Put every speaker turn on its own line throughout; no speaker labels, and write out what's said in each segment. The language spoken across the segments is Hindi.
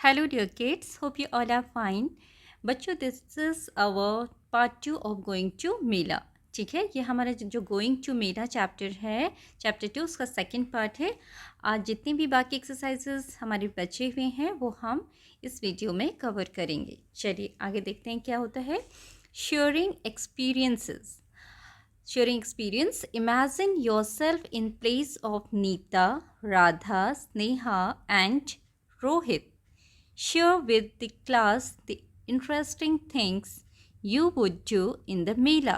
Hello dear kids, hope you all are fine. बच्चों this is our part 2 of going to मेला. ठीक है, ये हमारा जो गोइंग टू मेला चैप्टर है, चैप्टर 2 उसका सेकंड पार्ट है. आज जितनी भी बाकी एक्सरसाइजेस हमारे बचे हुए हैं वो हम इस वीडियो में कवर करेंगे. चलिए आगे देखते हैं क्या होता है. Sharing experiences. Sharing experience. Imagine yourself in place of Neeta, Radha, Sneha and Rohit. Share with the class the interesting things you would do in the मेला.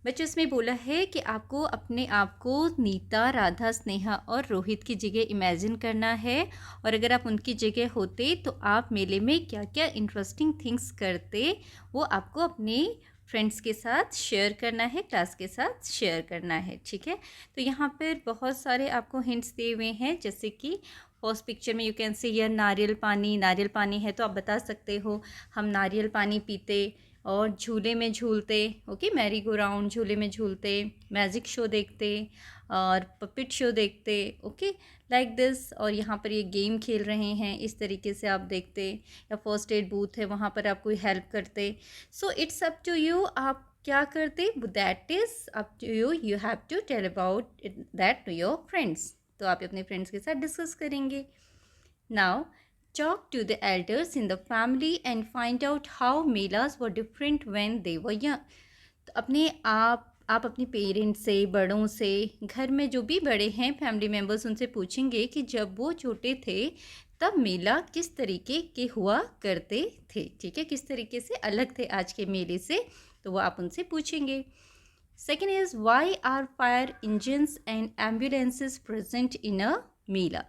बच्चों इसमें बोला है कि आपको अपने आप को नीता, राधा, स्नेहा और रोहित की जगह इमेजिन करना है और अगर आप उनकी जगह होते तो आप मेले में क्या क्या इंटरेस्टिंग थिंग्स करते वो आपको अपने फ्रेंड्स के साथ शेयर करना है, क्लास के साथ शेयर करना है. ठीक है, तो यहाँ पर बहुत सारे आपको हिंट्स दिए हुए हैं. जैसे कि फर्स्ट पिक्चर में यू कैन से यह नारियल पानी है तो आप बता सकते हो हम नारियल पानी पीते और झूले में झूलते. ओके, मैरी गो राउंड झूले में झूलते, मैजिक शो देखते और पपिट शो देखते. Okay, like this. और यहाँ पर ये गेम खेल रहे हैं इस तरीके से आप देखते, या फर्स्ट एड बूथ है वहाँ पर आप कोई हेल्प करते. So it's up to you, आप क्या करते, that is up to you. You have to tell about that to your friends. तो आप अपने फ्रेंड्स के साथ डिस्कस करेंगे. Now talk to the elders in the family and find out how melas were different when they were young. तो अपने आप अपने पेरेंट्स से, बड़ों से, घर में जो भी बड़े हैं फैमिली मेम्बर्स, उनसे पूछेंगे कि जब वो छोटे थे तब मेला किस तरीके के हुआ करते थे. ठीक है, किस तरीके से अलग थे आज के मेले से, तो वो आप उनसे पूछेंगे. Second is why are fire engines and ambulances present in a mela.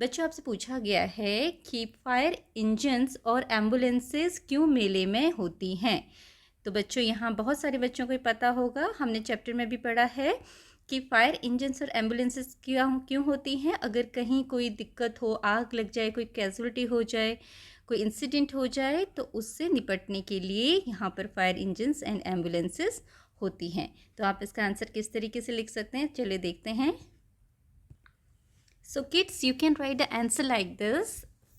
बच्चों आपसे पूछा गया है कि फायर इंजन्स और एम्बुलेंसेस क्यों मेले में होती हैं. तो बच्चों यहाँ बहुत सारे बच्चों को पता होगा, हमने चैप्टर में भी पढ़ा है कि फायर इंजन्स और एम्बुलेंसेस क्यों होती हैं. अगर कहीं कोई दिक्कत हो, आग लग जाए, कोई कैजुअलिटी हो जाए, कोई इंसिडेंट हो जाए, तो उससे निपटने के लिए यहाँ पर फायर इंजन्स एंड एम्बुलेंसेस होती हैं. तो आप इसका आंसर किस तरीके से लिख सकते हैं, चलिए देखते हैं. So kids, you can write the answer like this.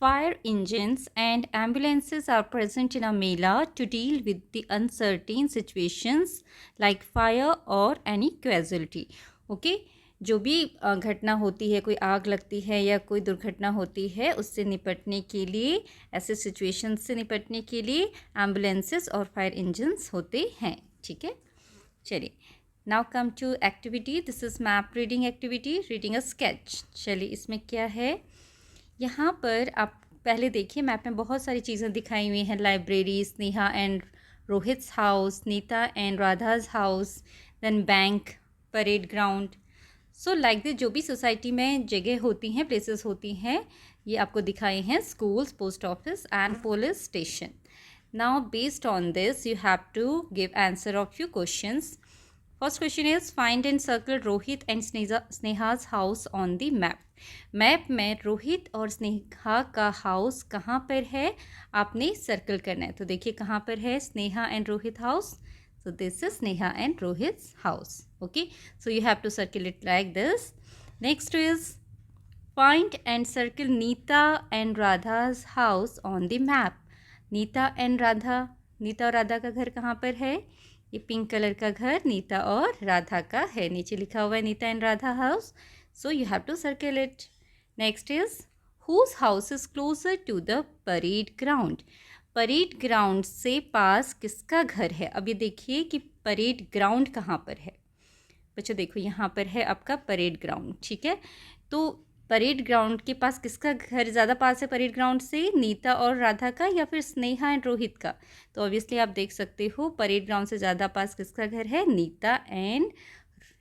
Fire engines and ambulances are present in a mela to deal with the uncertain situations like fire or any casualty. Okay, जो भी घटना होती है, कोई आग लगती है या कोई दुर्घटना होती है, उससे निपटने के लिए, ऐसे सिचुएशंस से निपटने के लिए एम्बुलेंसेस और फायर इंजन्स होते हैं. ठीक है, चलिए. Now come to activity. This is map reading activity, reading a sketch. चलिए इसमें क्या है, यहाँ पर आप पहले देखिए मैप में बहुत सारी चीज़ें दिखाई हुई हैं. Library, Sneha and Rohit's house, Neeta and Radha's house, then bank, parade ground. So like this जो भी सोसाइटी में जगह होती हैं, प्लेसेस होती हैं, ये आपको दिखाए हैं. Schools, post office and police station. Now based on this you have to give answer of few questions. First question is find and circle Rohit and Sneha's house on the map. Map में रोहित और स्नेहा का हाउस कहाँ पर है, आपने सर्कल करना है. तो देखिए कहाँ पर है, Sneha and Rohit house. So this is Sneha and Rohit's house. Okay, so you have to circle it like this. Next is find and circle Neeta and Radha's house on the map. Neeta और राधा का घर कहाँ पर है, ये पिंक कलर का घर नीता और राधा का है. नीचे लिखा हुआ है Neeta and Radha house. So you have to circle it. Next is whose house is closer to the parade ground. Parade ground से पास किसका घर है. अब ये देखिए कि परेड ग्राउंड कहाँ पर है. बच्चों देखो यहाँ पर है आपका परेड ग्राउंड. ठीक है, तो परेड ग्राउंड के पास किसका घर ज़्यादा पास है परेड ग्राउंड से, नीता और राधा का या फिर स्नेहा एंड रोहित का. तो ऑब्वियसली आप देख सकते हो परेड ग्राउंड से ज़्यादा पास किसका घर है, Neeta and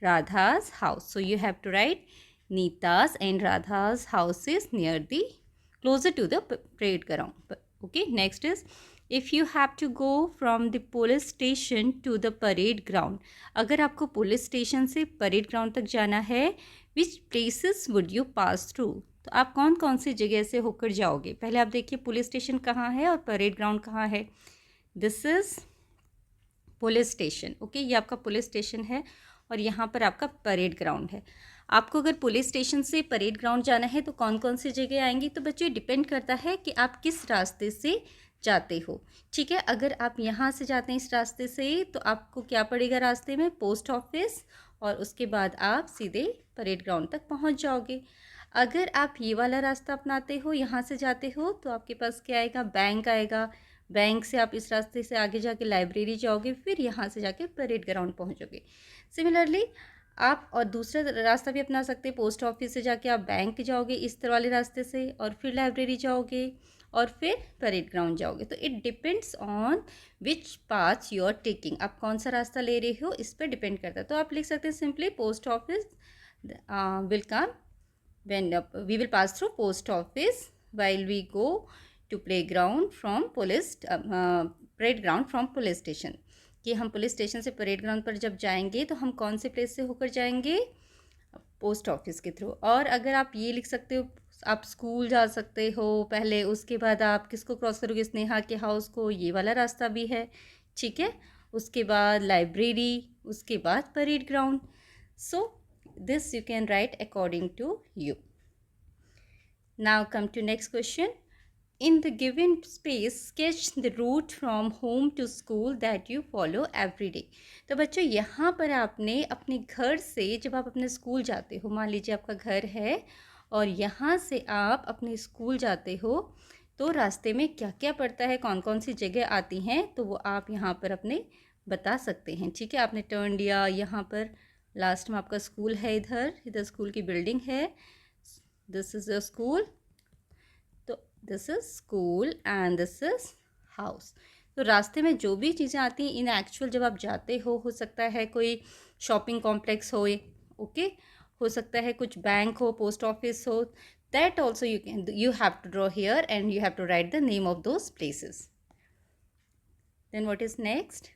Radha's house. So you have to write Neeta's and Radha's house is near the closer to the parade ground. Okay, next is if you have to go from the police station to the parade ground. अगर आपको पुलिस स्टेशन से परेड ग्राउंड तक जाना है, which places would you pass through. तो आप कौन कौन सी जगह से होकर जाओगे. पहले आप देखिए पुलिस स्टेशन कहाँ है और परेड ग्राउंड कहाँ है. This is police station. Okay, ये आपका पुलिस स्टेशन है और यहाँ पर आपका परेड ग्राउंड है. आपको अगर पुलिस स्टेशन से परेड ग्राउंड जाना है तो कौन कौन सी जगह आएंगी, तो बच्चों डिपेंड करता है कि आप किस रास्ते से जाते हो। ठीक है, अगर आप यहाँ से जाते हैं इस रास्ते से तो आपको क्या पड़ेगा रास्ते में, पोस्ट ऑफिस, और उसके बाद आप सीधे परेड ग्राउंड तक पहुँच जाओगे। अगर आप ये वाला रास्ता अपनाते हो, यहाँ से जाते हो, तो आपके पास क्या आएगा, बैंक आएगा। बैंक से आप इस रास्ते से आगे जाके लाइब्रेरी जाओगे, फिर यहाँ से जाके परेड ग्राउंड पहुँचोगे। सिमिलरली आप और दूसरा रास्ता भी अपना सकते हैं, पोस्ट ऑफिस से जाके आप बैंक जाओगे इस तरह वाले रास्ते से, और फिर लाइब्रेरी जाओगे और फिर परेड ग्राउंड जाओगे। तो it depends on which path you are taking, आप कौन सा रास्ता ले रहे हो इस पर डिपेंड करता है। तो आप लिख सकते हैं simply post office will come when we will pass through post office while we go to playground from police parade ground from police station, कि हम पुलिस स्टेशन से परेड ग्राउंड पर जब जाएंगे तो हम कौन से प्लेस से होकर जाएंगे, पोस्ट ऑफिस के थ्रू। और अगर आप ये लिख सकते हो, आप स्कूल जा सकते हो पहले, उसके बाद आप किसको क्रॉस करोगे, स्नेहा के हाउस को, ये वाला रास्ता भी है। ठीक है, उसके बाद लाइब्रेरी, उसके बाद parade ground. So this you can write according to you. Now come to next question. In the given space sketch the route from home to school that you follow every day. तो बच्चों यहाँ पर आपने अपने घर से, जब आप अपने स्कूल जाते हो, मान लीजिए आपका घर है और यहाँ से आप अपने स्कूल जाते हो, तो रास्ते में क्या क्या पड़ता है, कौन कौन सी जगह आती हैं, तो वो आप यहाँ पर अपने बता सकते हैं। ठीक है, आपने टर्न लिया, यहाँ पर लास्ट में आपका स्कूल है, इधर स्कूल की बिल्डिंग है, दिस इज़ अ स्कूल, तो this is school and this is house. तो रास्ते में जो भी चीज़ें आती हैं इन एक्चुअल जब आप जाते हो सकता है कोई शॉपिंग कॉम्प्लेक्स हो, ओके, हो सकता है कुछ बैंक हो, पोस्ट ऑफिस हो, that also you have to draw here and you have to write the name of those places. Then what is next?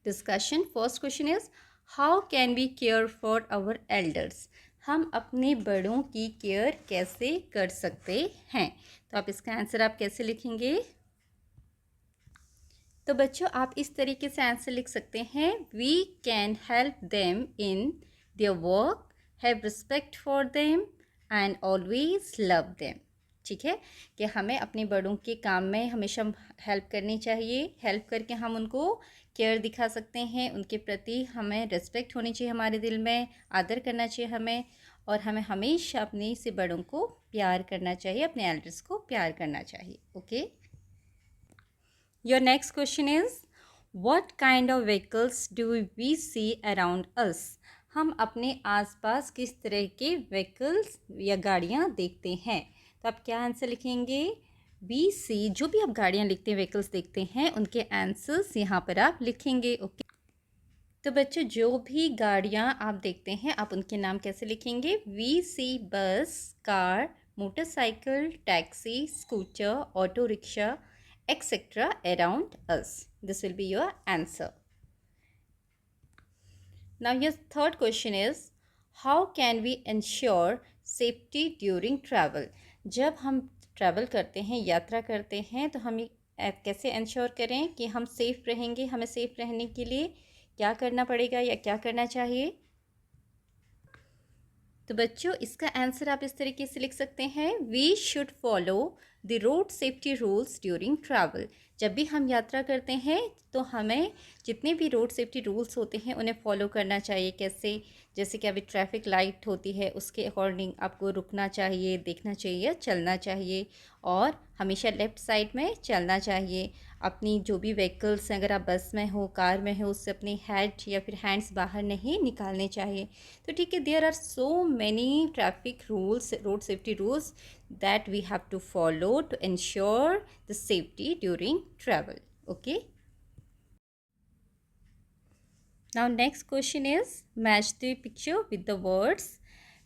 Discussion. First question is how can we care for our elders? हम अपने बड़ों की केयर कैसे कर सकते हैं? तो आप इसका आंसर आप कैसे लिखेंगे? तो बच्चों आप इस तरीके से आंसर लिख सकते हैं, we can help them in their work, have respect for them and always love them. ठीक है, कि हमें अपने बड़ों के काम में हमेशा हेल्प करनी चाहिए, हेल्प करके हम उनको केयर दिखा सकते हैं, उनके प्रति हमें रिस्पेक्ट होनी चाहिए, हमारे दिल में आदर करना चाहिए हमें, और हमें हमेशा अपने से बड़ों को प्यार करना चाहिए, अपने एल्डर्स को प्यार करना चाहिए। Okay, your next question is what kind of vehicles do we see around us? हम अपने आसपास किस तरह के व्हीकल्स या गाड़ियाँ देखते हैं? तो आप क्या आंसर लिखेंगे? बी सी, जो भी आप गाड़ियाँ लिखते हैं, व्हीकल्स देखते हैं, उनके आंसर्स यहाँ पर आप लिखेंगे। ओके, तो बच्चों जो भी गाड़ियाँ आप देखते हैं आप उनके नाम कैसे लिखेंगे? वी सी बस, car, motorcycle, taxi, scooter, auto rickshaw, etc. around us. This will be your answer. Now your third question is how can we ensure safety during travel? जब हम ट्रैवल करते हैं, यात्रा करते हैं, तो हम कैसे इंश्योर करें कि हम सेफ़ रहेंगे? हमें सेफ़ रहने के लिए क्या करना पड़ेगा या क्या करना चाहिए? तो बच्चों इसका आंसर आप इस तरीके से लिख सकते हैं, we should follow the road safety rules during travel. जब भी हम यात्रा करते हैं तो हमें जितने भी रोड सेफ्टी रूल्स होते हैं उन्हें फॉलो करना चाहिए। कैसे? जैसे कि अभी ट्रैफिक लाइट होती है उसके अकॉर्डिंग आपको रुकना चाहिए, देखना चाहिए, चलना चाहिए, और हमेशा लेफ़्ट साइड में चलना चाहिए। अपनी जो भी व्हीकल्स हैं, अगर आप बस में हो, कार में हो, उससे अपनी हेड या फिर हैंड्स बाहर नहीं निकालने चाहिए। तो ठीक है, there are so many traffic rules, road safety rules that we have to follow to ensure the safety during travel. Okay, now next question is match the picture with the words.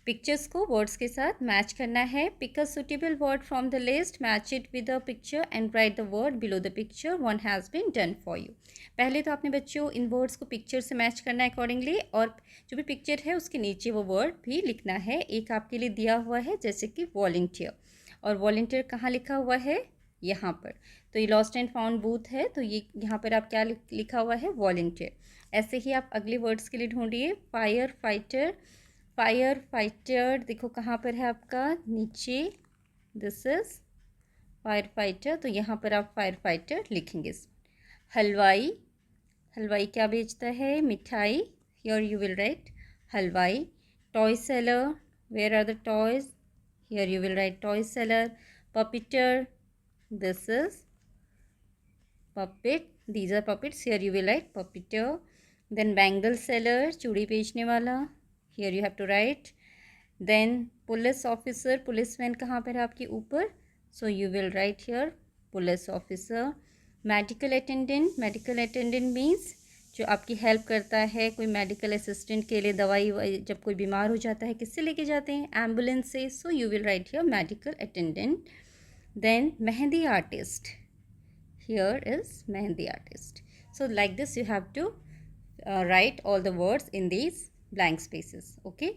Pictures को वर्ड्स के साथ मैच करना है। Pick a suitable word from the list, match it with the picture and write the word below the picture one has been done for you. पहले तो आपने बच्चों इन वर्ड्स को पिक्चर से मैच करना है अकॉर्डिंगली, और जो भी पिक्चर है उसके नीचे वो वर्ड भी लिखना है। एक आपके लिए दिया हुआ है जैसे कि वॉलंटियर, और वॉलंटियर कहाँ लिखा हुआ है? यहाँ पर। तो ये लॉस्ट एंड फाउंड बूथ है, तो ये यहाँ पर आप क्या लिखा हुआ है? वॉलंटियर। ऐसे ही आप अगले वर्ड्स के लिए ढूंढिए। फायर फाइटर, फायर फाइटर देखो कहाँ पर है आपका, नीचे, दिस इज फायर फाइटर, तो यहाँ पर आप फायर फाइटर लिखेंगे। हलवाई, हलवाई क्या बेचता है, मिठाई, here you will write halwai. Toy seller, where are the toys, here you will write toy seller. Puppeteer, this is puppet, these are puppets, here you will write puppeteer. Then bangle seller, चूड़ी बेचने वाला, here you have to write. Then police officer, policeman कहाँ पर है आपके ऊपर, so you will write here police officer. Medical attendant, medical attendant means जो आपकी हेल्प करता है, कोई मेडिकल असिस्टेंट के लिए दवाई जब कोई बीमार हो जाता है किससे लेके जाते हैं, एम्बुलेंस से, so you will write here medical attendant. Then mehndi artist, here is Mehndi artist. So like this you have to write all the words in these blank spaces. Okay,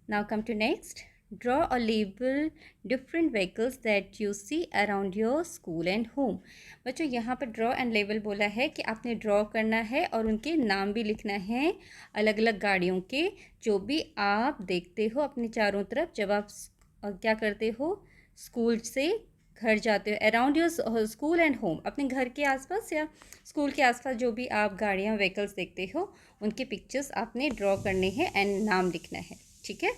now come to next. Draw or label different vehicles that you see around your school and home. बच्चों यहाँ पर draw and label बोला है कि आपने draw करना है और उनके नाम भी लिखना है अलग अलग गाड़ियों के, जो भी आप देखते हो अपने चारों तरफ जब आप क्या करते हो, स्कूल से घर जाते हो, around your school and home, अपने घर के आसपास या स्कूल के आसपास जो भी आप गाड़ियाँ व्हीकल्स देखते हो उनके पिक्चर्स आपने ड्रॉ करने हैं एंड नाम लिखना है. ठीक है,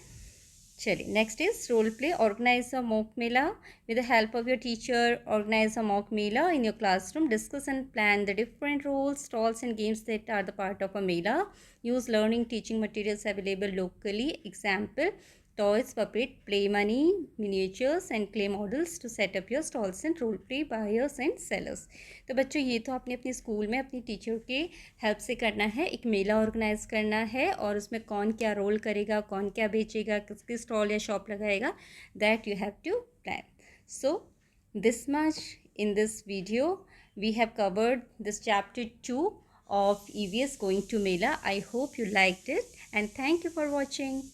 चलिए next is role play. Organise a mock mela with the help of your teacher. Organise a mock mela in your classroom. Discuss and plan the different roles, stalls and games that are the part of a mela. Use learning teaching materials available locally. Example toys, puppet, play money, miniatures and clay models to set up your stalls and role play buyers and sellers. तो बच्चों ये तो आपने अपने स्कूल में अपनी टीचर के हेल्प से करना है. एक मेला ऑर्गेनाइज करना है और उसमें कौन क्या रोल करेगा, कौन क्या बेचेगा, किसकी स्टॉल या शॉप लगाएगा, that you have to plan. So this much in this video we have covered this chapter 2 of EVS Going to Mela. I hope you liked it and thank you for watching.